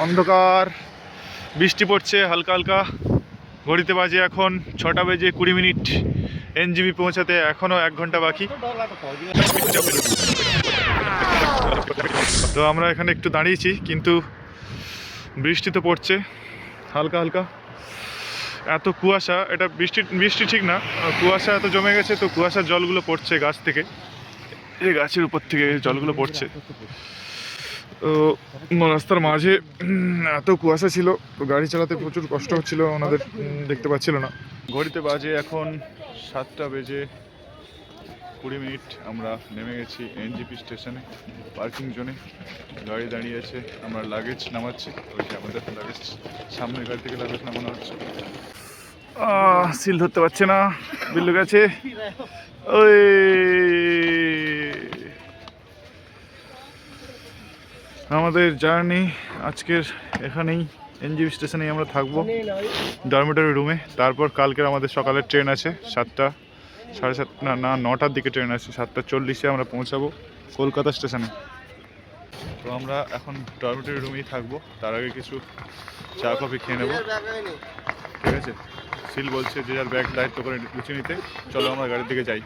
অন্ধকার, বৃষ্টি পড়ছে হালকা হালকা। ঘড়িতে বাজে এখন 6:20। এনজিবি পৌঁছাতে এখনও 1 ঘন্টা বাকি। তো আমরা এখানে একটু দাঁড়িয়েছি, কিন্তু বৃষ্টি তো পড়ছে হালকা হালকা। এত কুয়াশা, এটা বৃষ্টি ঠিক না, কুয়াশা এত জমে গেছে। তো কুয়াশার জলগুলো পড়ছে গাছ থেকে, এই গাছের উপর থেকে জলগুলো পড়ছে। তো রাস্তার মাঝে এত কুয়াশা ছিল, তো গাড়ি চালাতে প্রচুর কষ্ট হচ্ছিল ওনাদের, দেখতে পাচ্ছিল না। ঘড়িতে বাজে এখন 7:20। আমরা নেমে গেছি এনজিপি স্টেশনে, পার্কিং জোনে। গাড়ি দাঁড়িয়ে আছে, আমরা লাগেজ নামাচ্ছি। ওই যে আমাদের লাগেজ, সামনের গাড়ি থেকে লাগেজ নামানো হচ্ছে। সিল ধরতে পারছে না, বিল্লু গেছে। ওই আমাদের জার্নি আজকের এখানেই, এনজিপি স্টেশনেই আমরা থাকবো ডরমিটরি রুমে। তারপর কালকের আমাদের সকালের ট্রেন আছে 7টা, 7:30 না 9টার দিকে ট্রেন আছে। 7:40 আমরা পৌঁছাবো কলকাতা স্টেশনে। তো আমরা এখন ডরমিটরি রুমেই থাকবো। তার আগে কিছু চা কফি খেয়ে নেবো, ঠিক আছে? সিল বলছে যে যার ব্যাগ দায়িত্ব করে গুছিয়ে নিতে। চলো আমরা গাড়ির দিকে যাই।